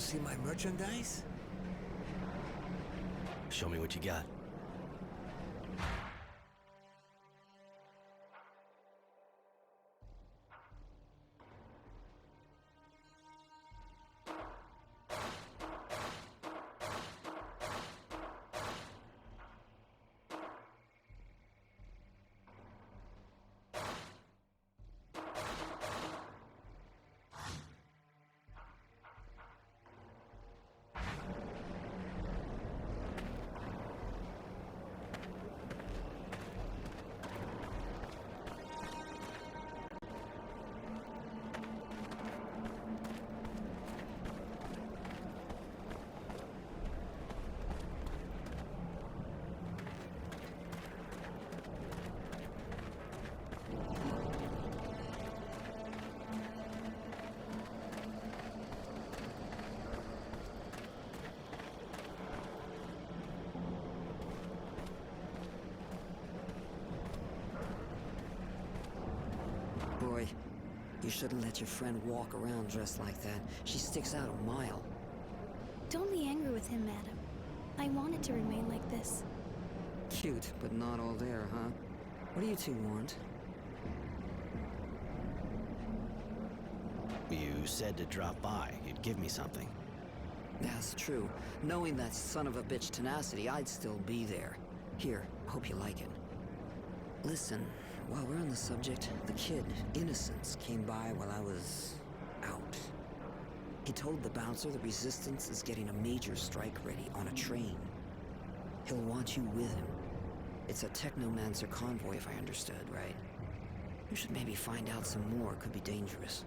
see my merchandise? Show me what you got. Boy, you shouldn't let your friend walk around dressed like that. She sticks out a mile. Don't be angry with him, madam. I want it to remain like this. Cute, but not all there, huh? What do you two want? You said to drop by. You'd give me something. That's true. Knowing that son of a bitch tenacity, I'd still be there. Here, hope you like it. Listen, while we're on the subject, the kid, Innocence, came by while I was out. He told the bouncer the Resistance is getting a major strike ready on a train. He'll want you with him. It's a Technomancer convoy, if I understood right. You should maybe find out some more. It could be dangerous.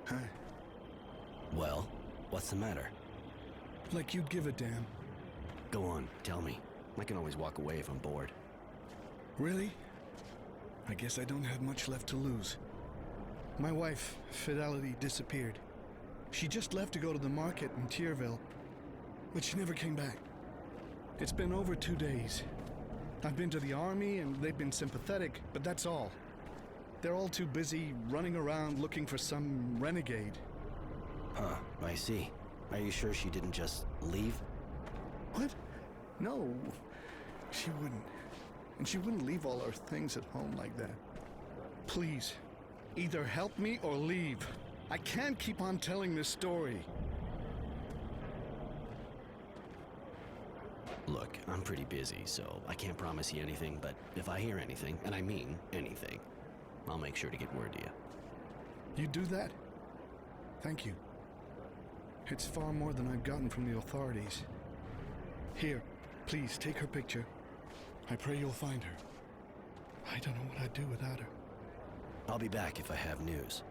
Hi. Well, what's the matter? Like you'd give a damn. Go on, tell me. I can always walk away if I'm bored. Really? I guess I don't have much left to lose. My wife, Fidelity, disappeared. She just left to go to the market in Tierville, but she never came back. It's been over 2 days. I've been to the army and they've been sympathetic, but that's all. They're all too busy running around looking for some renegade. Huh, I see. Are you sure she didn't just leave? What? No, she wouldn't. And she wouldn't leave all her things at home like that. Please, either help me or leave. I can't keep on telling this story. Look, I'm pretty busy, so I can't promise you anything, but if I hear anything, and I mean anything, I'll make sure to get word to you. You do that? Thank you. It's far more than I've gotten from the authorities. Here, please take her picture. I pray you'll find her. I don't know what I'd do without her. I'll be back if I have news.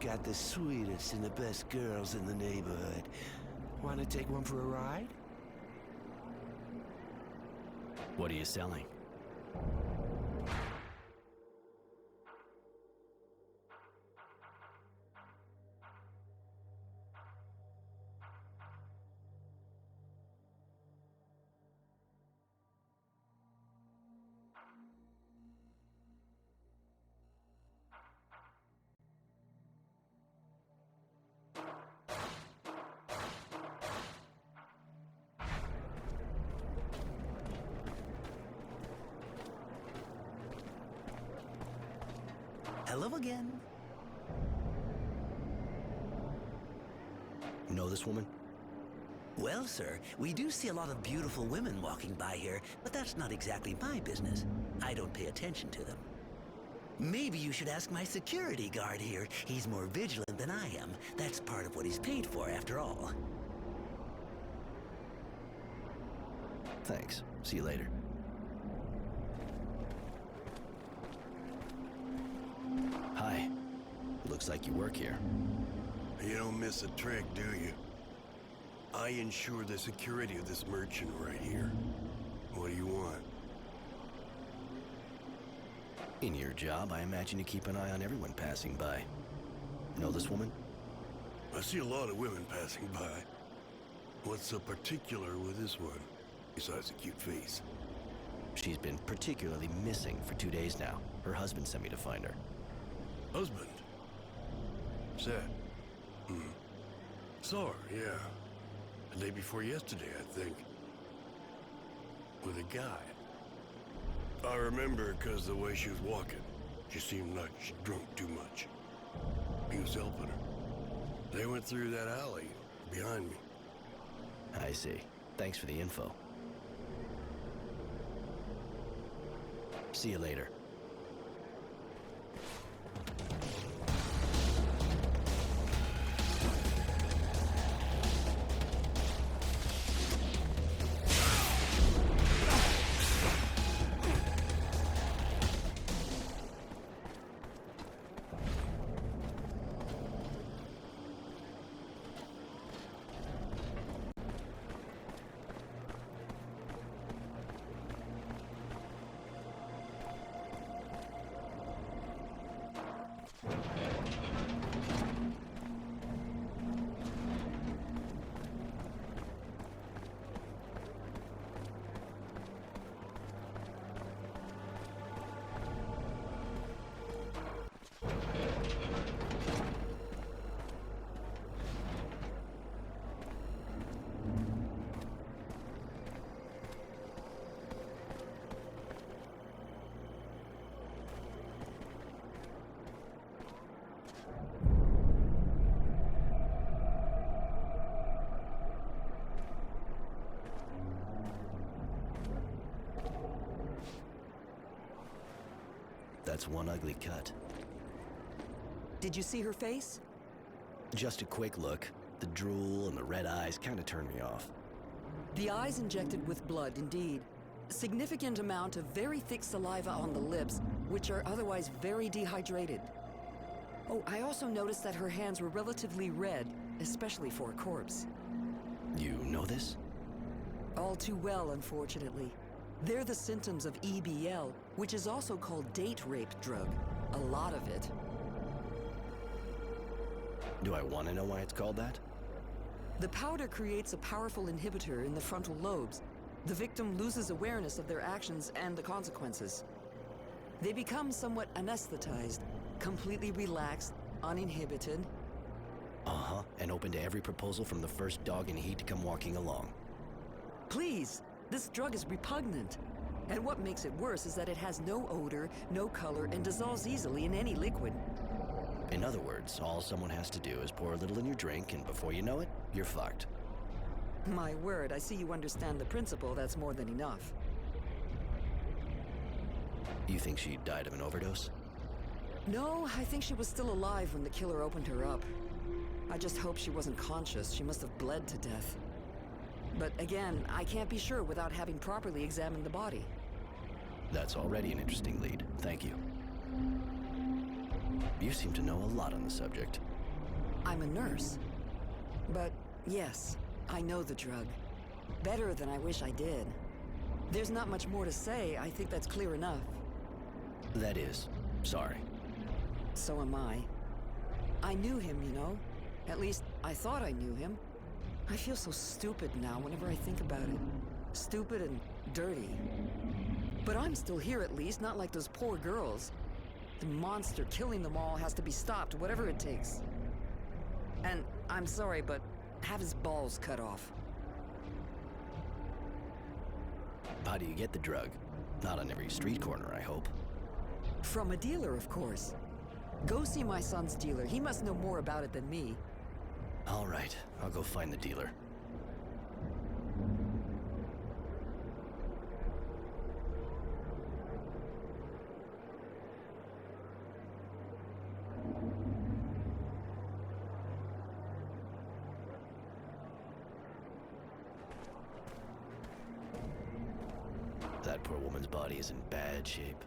We've got the sweetest and the best girls in the neighborhood. Want to take one for a ride? What are you selling? Hello again. Know this woman? Well, sir, we do see a lot of beautiful women walking by here, but that's not exactly my business. I don't pay attention to them. Maybe you should ask my security guard here. He's more vigilant than I am. That's part of what he's paid for, after all. Thanks. See you later. Hi. Looks like you work here. You don't miss a trick, do you? I ensure the security of this merchant right here. What do you want? In your job, I imagine you keep an eye on everyone passing by. Know this woman? I see a lot of women passing by. What's so particular with this one, besides a cute face? She's been particularly missing for 2 days now. Her husband sent me to find her. Husband? Sad. Saw her, yeah. The day before yesterday, I think. With a guy. I remember because the way she was walking. She seemed like she drunk too much. He was helping her. They went through that alley behind me. I see. Thanks for the info. See you later. That's one ugly cut. Did you see her face? Just a quick look. The drool and the red eyes kind of turned me off. The eyes injected with blood, indeed. A significant amount of very thick saliva on the lips, which are otherwise very dehydrated. Oh, I also noticed that her hands were relatively red, especially for a corpse. You know this? All too well, unfortunately. They're the symptoms of EBL, which is also called date rape drug. A lot of it. Do I want to know why it's called that? The powder creates a powerful inhibitor in the frontal lobes. The victim loses awareness of their actions and the consequences. They become somewhat anesthetized, completely relaxed, uninhibited. Uh-huh, and open to every proposal from the first dog in heat to come walking along. Please, this drug is repugnant. And what makes it worse is that it has no odor, no color, and dissolves easily in any liquid. In other words, all someone has to do is pour a little in your drink, and before you know it, you're fucked. My word, I see you understand the principle. That's more than enough. You think she died of an overdose? No, I think she was still alive when the killer opened her up. I just hope she wasn't conscious. She must have bled to death. But again, I can't be sure without having properly examined the body. That's already an interesting lead. Thank you. You seem to know a lot on the subject. I'm a nurse. But yes, I know the drug. Better than I wish I did. There's not much more to say. I think that's clear enough. That is. Sorry. So am I. I knew him, you know? At least, I thought I knew him. I feel so stupid now whenever I think about it. Stupid and dirty. But I'm still here at least, not like those poor girls. The monster killing them all has to be stopped, whatever it takes. And I'm sorry, but have his balls cut off. How do you get the drug? Not on every street corner, I hope. From a dealer, of course. Go see my son's dealer. He must know more about it than me. All right, I'll go find the dealer. That poor woman's body is in bad shape.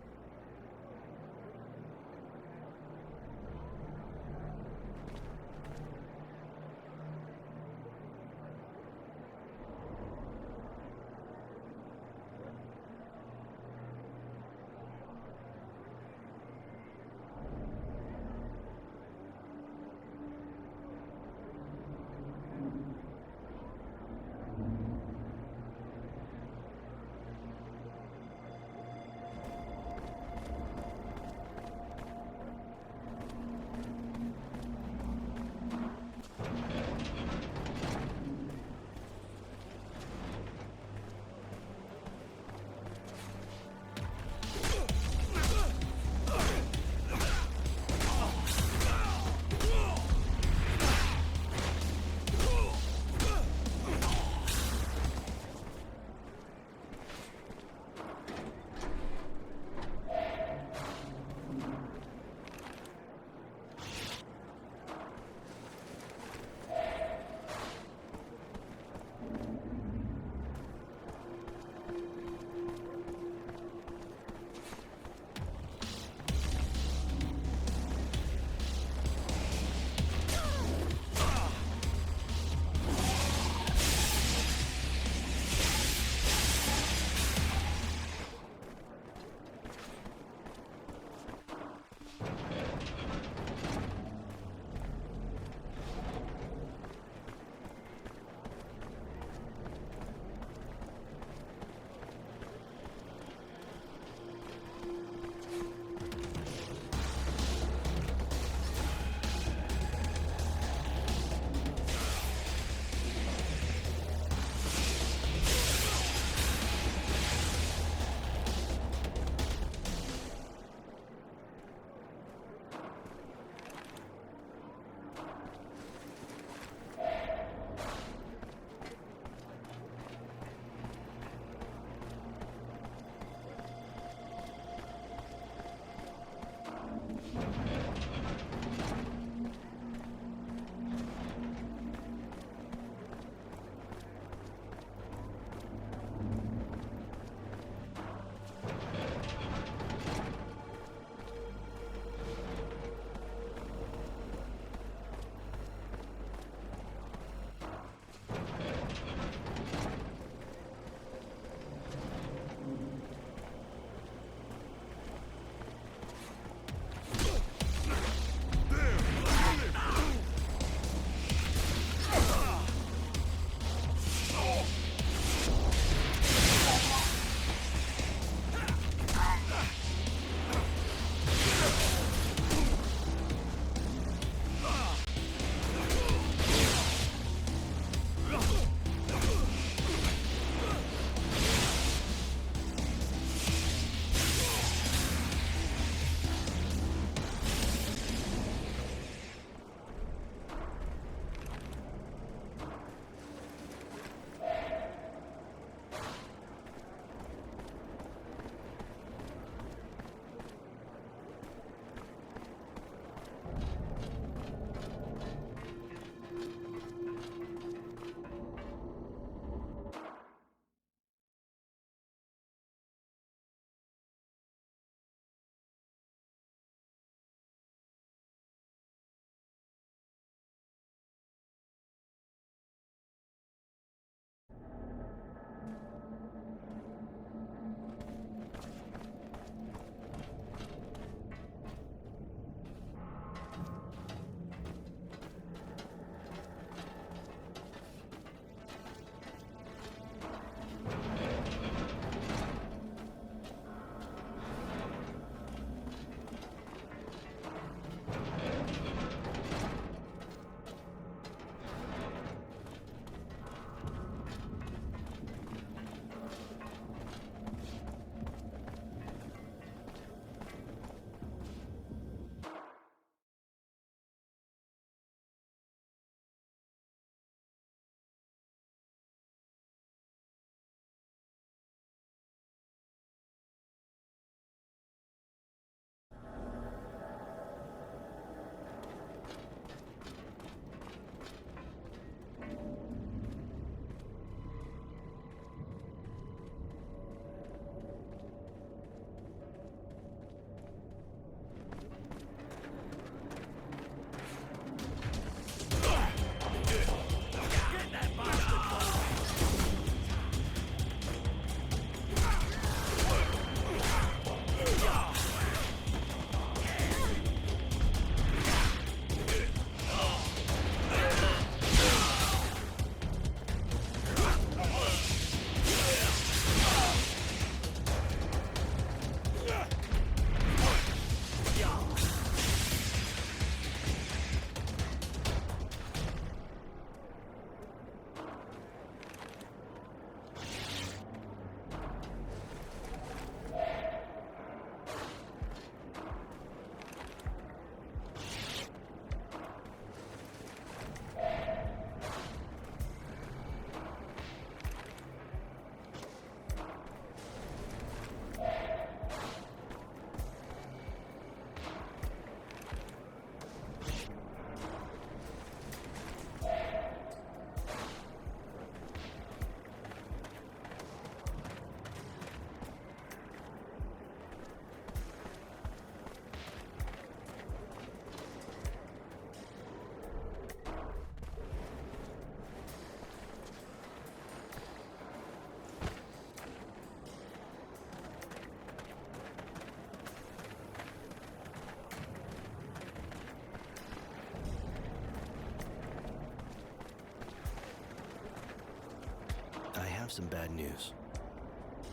some bad news.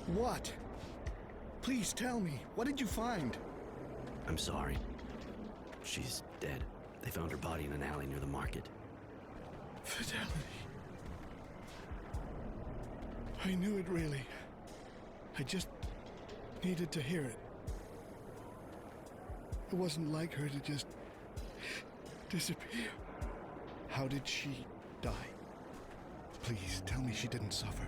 What? Please tell me. What did you find? I'm sorry. She's dead. They found her body in an alley near the market. Fidelity. I knew it really. I just needed to hear it. It wasn't like her to just disappear. How did she die? Please tell me she didn't suffer.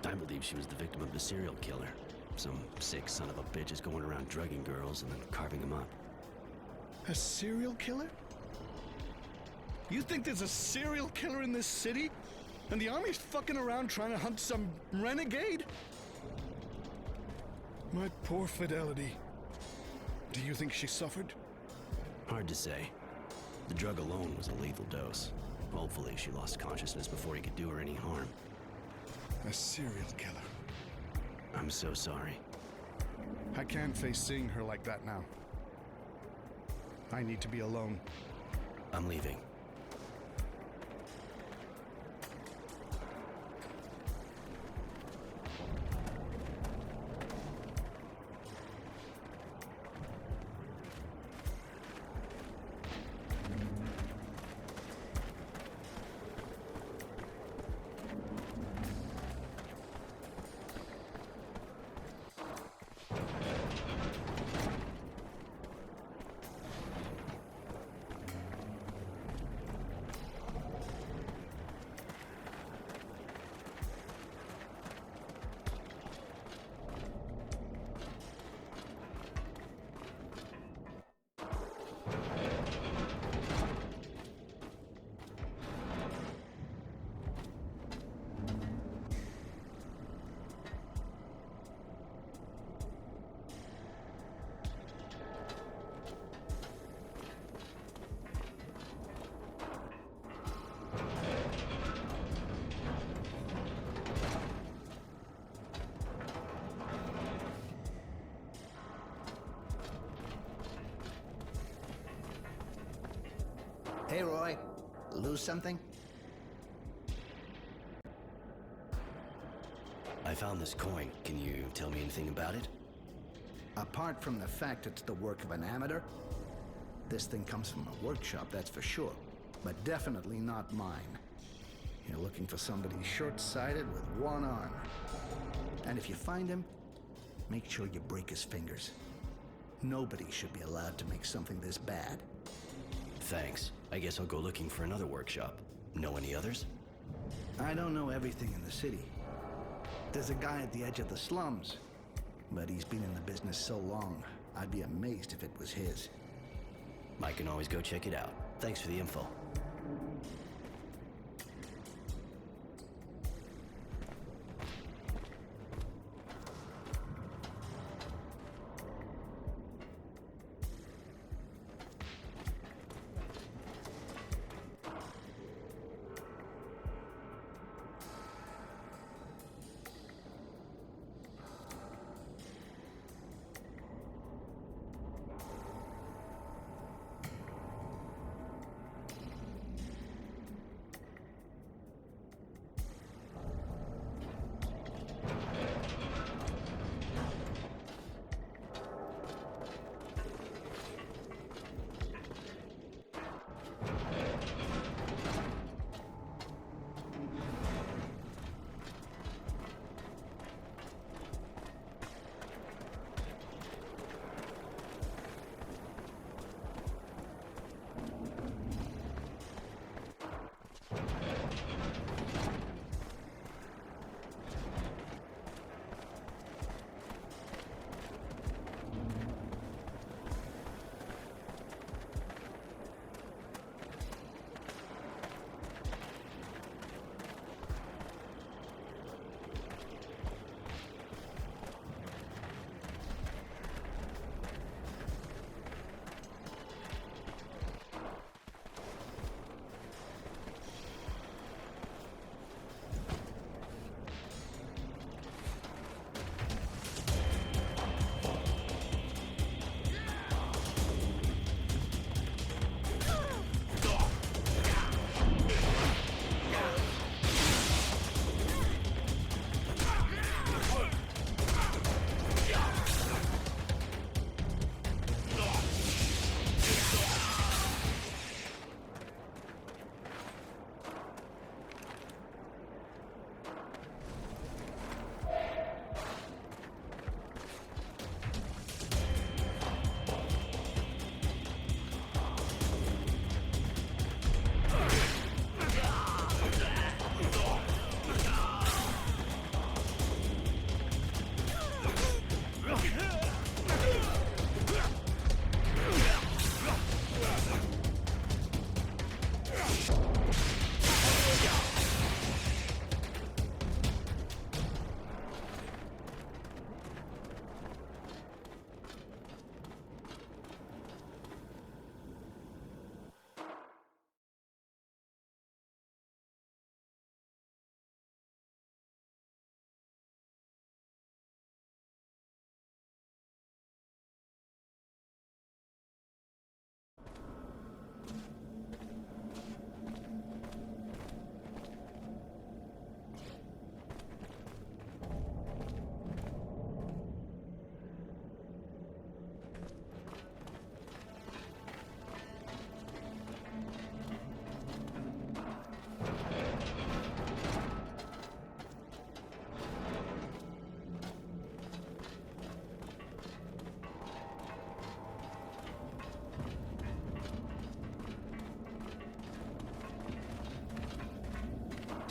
I believe she was the victim of a serial killer. Some sick son of a bitch is going around drugging girls and then carving them up. A serial killer? You think there's a serial killer in this city? And the army's fucking around trying to hunt some renegade? My poor Fidelity. Do you think she suffered? Hard to say. The drug alone was a lethal dose. Hopefully she lost consciousness before he could do her any harm. A serial killer. I'm so sorry. I can't face seeing her like that now. I need to be alone. I'm leaving. Hey, Roy. Lose something? I found this coin. Can you tell me anything about it? Apart from the fact it's the work of an amateur, this thing comes from a workshop, that's for sure. But definitely not mine. You're looking for somebody short-sighted with one arm. And if you find him, make sure you break his fingers. Nobody should be allowed to make something this bad. Thanks. I guess I'll go looking for another workshop. Know any others? I don't know everything in the city. There's a guy at the edge of the slums, but he's been in the business so long, I'd be amazed if it was his. I can always go check it out. Thanks for the info.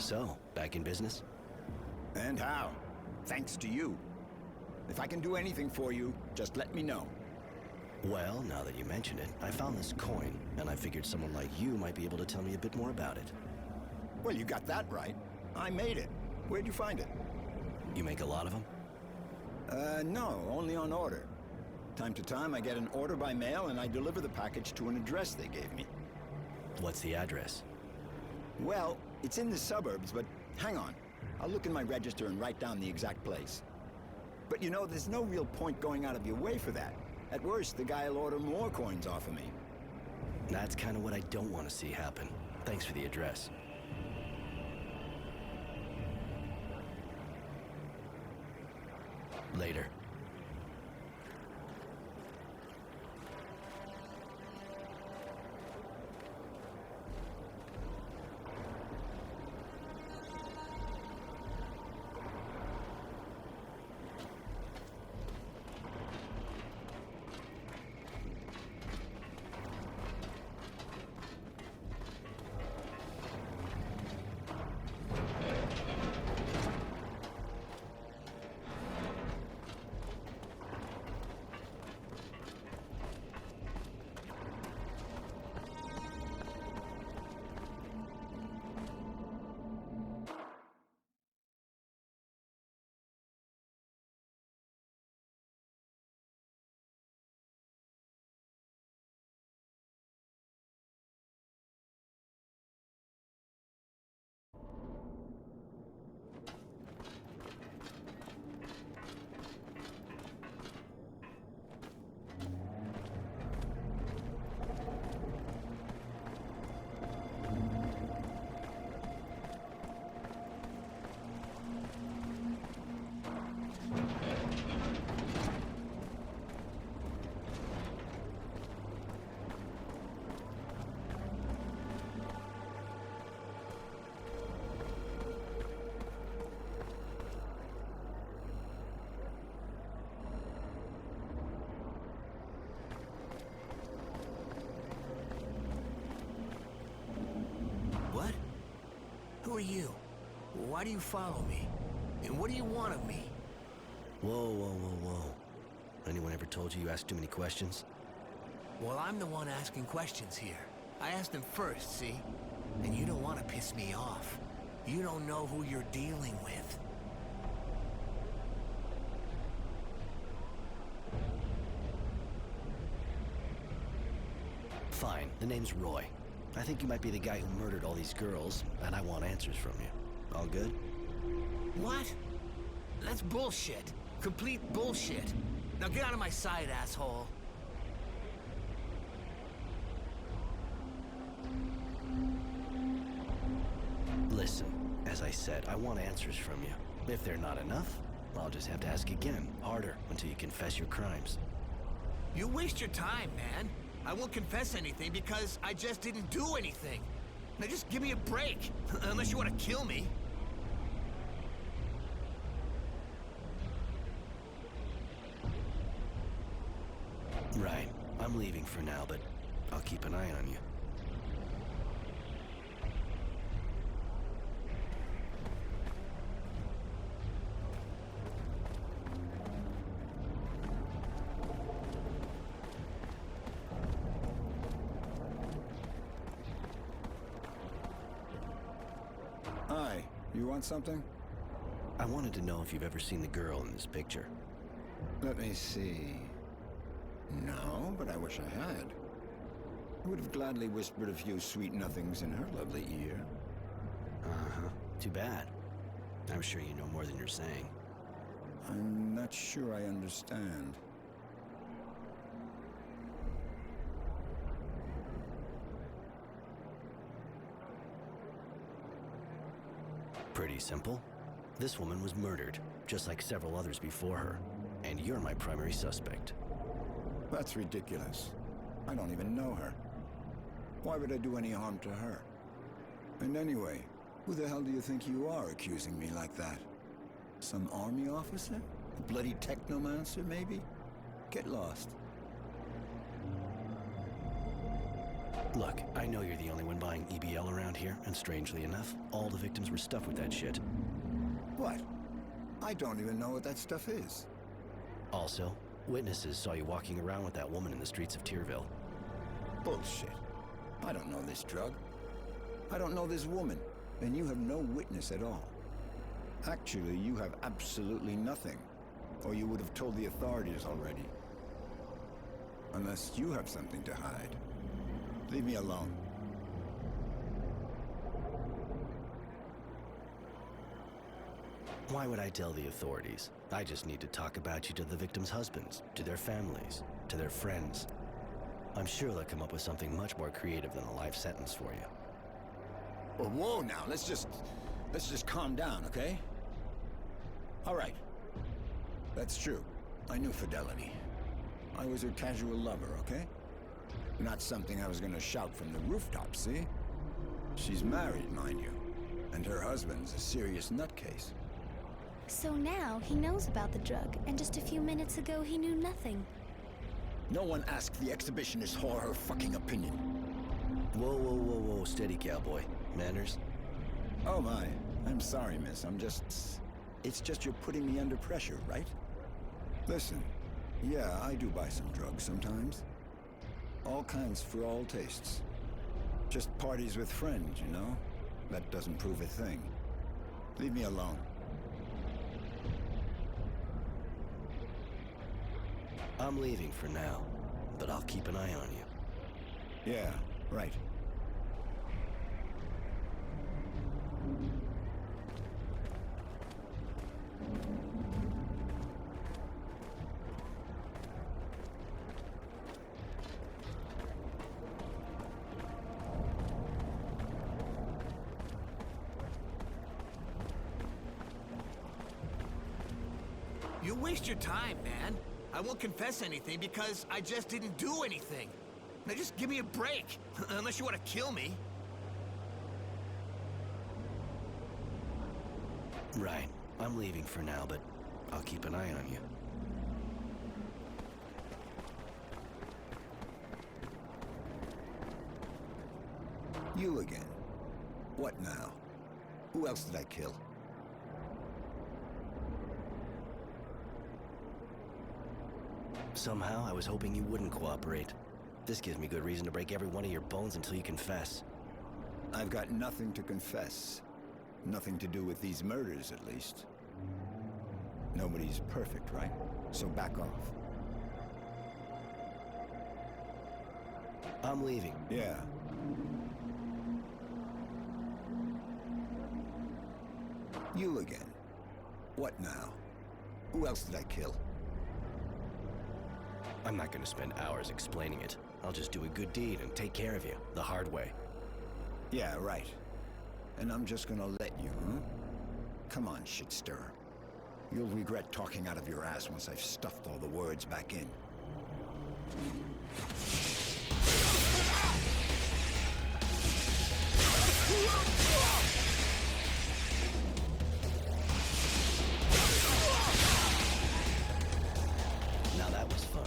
So, back in business? And how? Thanks to you. If I can do anything for you, just let me know. Well, now that you mention it, I found this coin, and I figured someone like you might be able to tell me a bit more about it. Well, you got that right. I made it. Where'd you find it? You make a lot of them? No, only on order. Time to time, I get an order by mail, and I deliver the package to an address they gave me. What's the address? Well, it's in the suburbs, but hang on. I'll look in my register and write down the exact place. But you know, there's no real point going out of your way for that. At worst, the guy'll order more coins off of me. That's kind of what I don't want to see happen. Thanks for the address. Later. What? Who are you? Why do you follow me? And what do you want of me? Whoa, whoa, whoa, whoa. Anyone ever told you you ask too many questions? Well, I'm the one asking questions here. I asked him first, see? And you don't want to piss me off. You don't know who you're dealing with. Fine, the name's Roy. I think you might be the guy who murdered all these girls, and I want answers from you. All good? What? That's bullshit. Complete bullshit. Now get out of my sight, asshole. Listen, as I said, I want answers from you. If they're not enough, I'll just have to ask again, harder, until you confess your crimes. You waste your time, man. I won't confess anything because I just didn't do anything. Now just give me a break, unless you want to kill me. Right. I'm leaving for now, but I'll keep an eye on you. Hi, you want something? I wanted to know if you've ever seen the girl in this picture. Let me see. No, but I wish I had. I would have gladly whispered a few sweet nothings in her lovely ear. Uh-huh. Too bad. I'm sure you know more than you're saying. I'm not sure I understand. Pretty simple. This woman was murdered, just like several others before her. And you're my primary suspect. That's ridiculous. I don't even know her. Why would I do any harm to her? And anyway, who the hell do you think you are accusing me like that? Some army officer? A bloody technomancer, maybe? Get lost. Look, I know you're the only one buying EBL around here, and strangely enough, all the victims were stuffed with that shit. What? I don't even know what that stuff is. Also, witnesses saw you walking around with that woman in the streets of Tyrville. Bullshit. I don't know this drug. I don't know this woman, and you have no witness at all. Actually, you have absolutely nothing, or you would have told the authorities already. Unless you have something to hide. Leave me alone. Why would I tell the authorities? I just need to talk about you to the victims' husbands, to their families, to their friends. I'm sure they'll come up with something much more creative than a life sentence for you. Oh, whoa now, let's just calm down, okay? All right. That's true. I knew Fidelity. I was her casual lover, okay? Not something I was gonna shout from the rooftops, see? She's married, mind you. And her husband's a serious nutcase. So now he knows about the drug, and just a few minutes ago he knew nothing. No one asked the exhibitionist whore her fucking opinion. Whoa, whoa, whoa, whoa, steady, cowboy. Manners? Oh my, I'm sorry, miss. It's just you're putting me under pressure, right? Listen, yeah, I do buy some drugs sometimes. All kinds for all tastes. Just parties with friends, you know? That doesn't prove a thing. Leave me alone. I'm leaving for now, but I'll keep an eye on you. Yeah, right. You waste your time, man. I won't confess anything because I just didn't do anything. Now just give me a break, unless you want to kill me. Right. I'm leaving for now, but I'll keep an eye on you. You again. What now? Who else did I kill? Somehow, I was hoping you wouldn't cooperate. This gives me good reason to break every one of your bones until you confess. I've got nothing to confess. Nothing to do with these murders, at least. Nobody's perfect, right? So back off. I'm leaving. Yeah. You again. What now? Who else did I kill? I'm not gonna spend hours explaining it. I'll just do a good deed and take care of you, the hard way. Yeah, right. And I'm just gonna let you, huh? Come on, shit stirrer. You'll regret talking out of your ass once I've stuffed all the words back in. Now that was fun.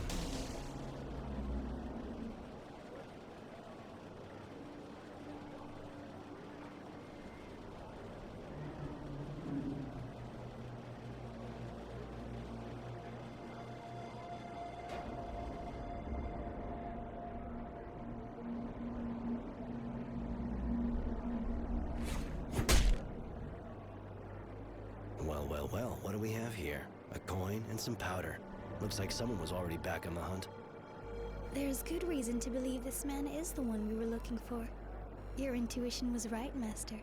Well, what do we have here? A coin and some powder. Looks like someone was already back on the hunt. There's good reason to believe this man is the one we were looking for. Your intuition was right, Master.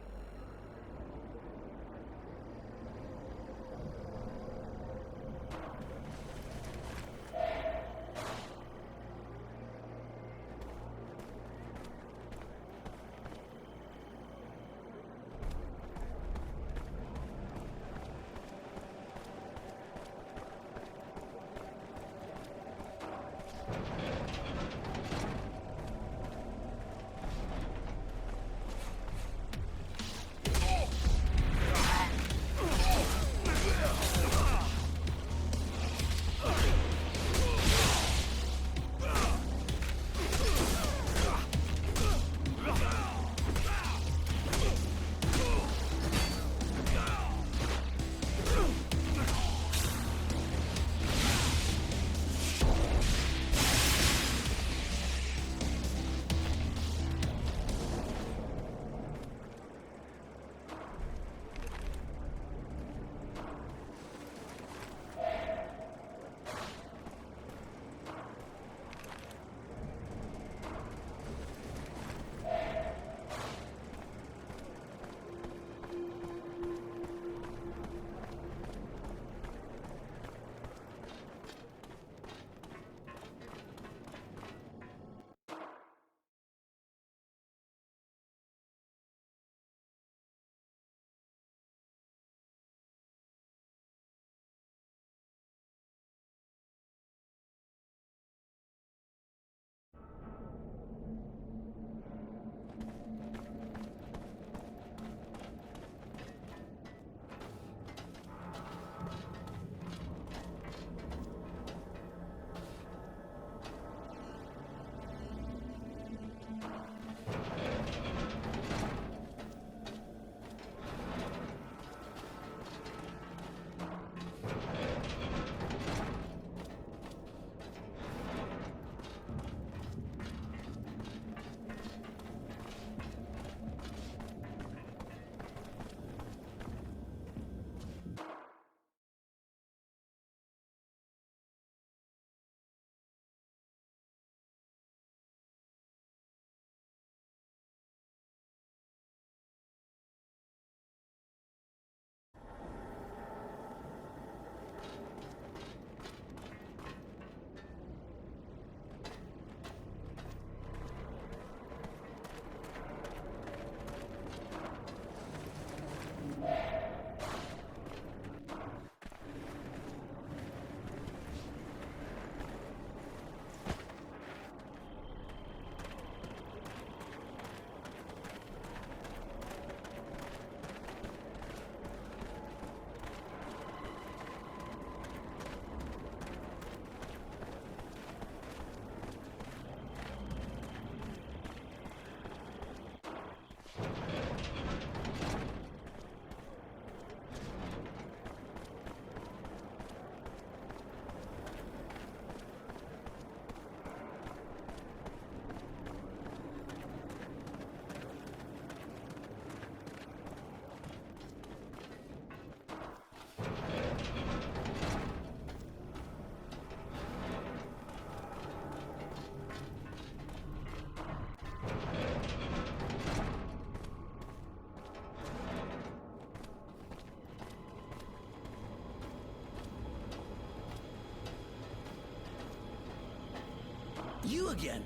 You again?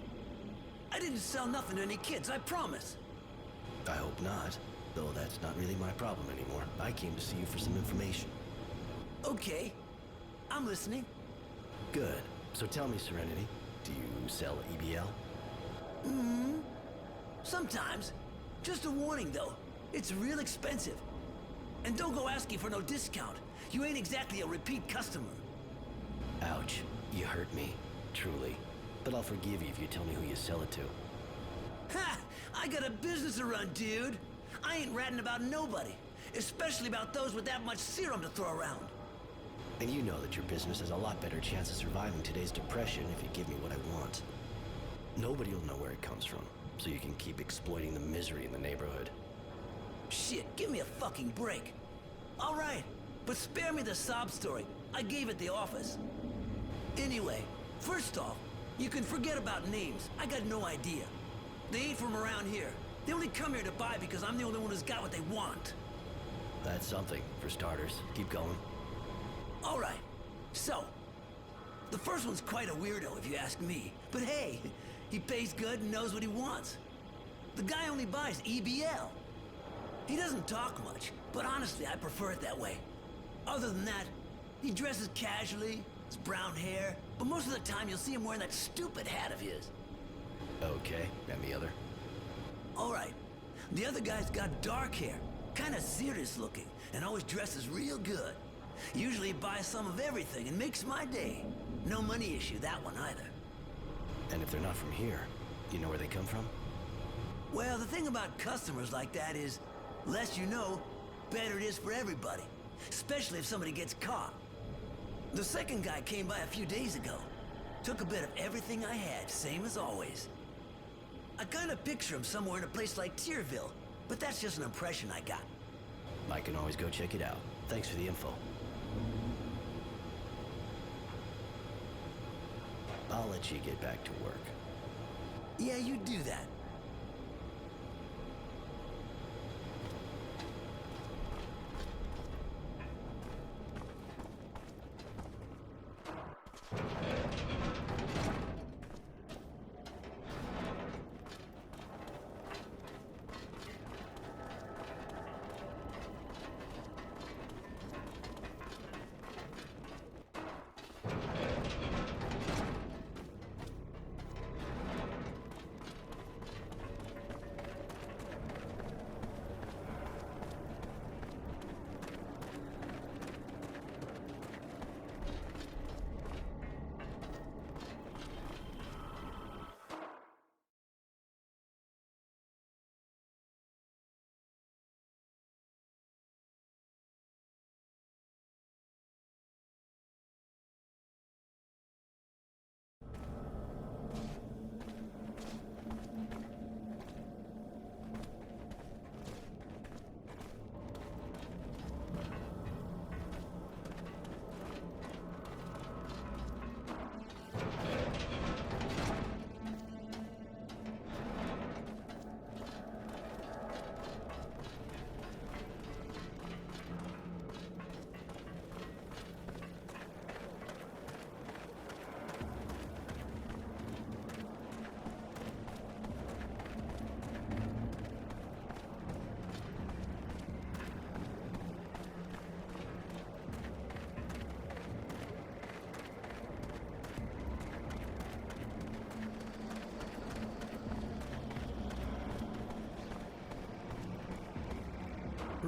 I didn't sell nothing to any kids, I promise. I hope not. Though that's not really my problem anymore. I came to see you for some information. Okay. I'm listening. Good. So tell me, Serenity, do you sell EBL? Sometimes. Just a warning, though. It's real expensive. And don't go asking for no discount. You ain't exactly a repeat customer. Ouch. You hurt me. Truly. But I'll forgive you if you tell me who you sell it to. Ha! I got a business to run, dude. I ain't ratting about nobody. Especially about those with that much serum to throw around. And you know that your business has a lot better chance of surviving today's depression if you give me what I want. Nobody will know where it comes from, so you can keep exploiting the misery in the neighborhood. Shit, give me a fucking break. All right, but spare me the sob story. I gave at the office. Anyway, first off, you can forget about names. I got no idea. They ain't from around here. They only come here to buy because I'm the only one who's got what they want. That's something, for starters. Keep going. All right, so, the first one's quite a weirdo if you ask me. But hey, he pays good and knows what he wants. The guy only buys EBL. He doesn't talk much, but honestly, I prefer it that way. Other than that, he dresses casually, has brown hair, but most of the time you'll see him wearing that stupid hat of his. Okay, and the other? All right, the other guy's got dark hair, kinda serious looking, and always dresses real good. Usually buys some of everything and makes my day. No money issue, that one either. And if they're not from here, you know where they come from? Well, the thing about customers like that is, less you know, better it is for everybody. Especially if somebody gets caught. The second guy came by a few days ago. Took a bit of everything I had, same as always. I kinda picture him somewhere in a place like Tierville, but that's just an impression I got. I can always go check it out. Thanks for the info. I'll let you get back to work. Yeah, you do that.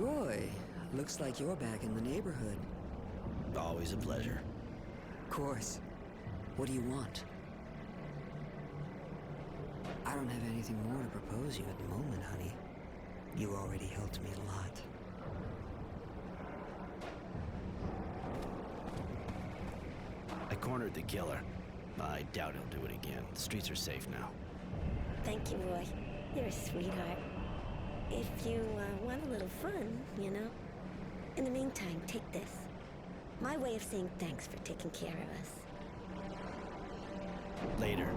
Roy, looks like you're back in the neighborhood. Always a pleasure. Of course. What do you want? I don't have anything more to propose you at the moment, honey. You already helped me a lot. I cornered the killer. I doubt he'll do it again. The streets are safe now. Thank you, Roy. You're a sweetheart. If you want a little fun, you know. In the meantime, take this. My way of saying thanks for taking care of us. Later.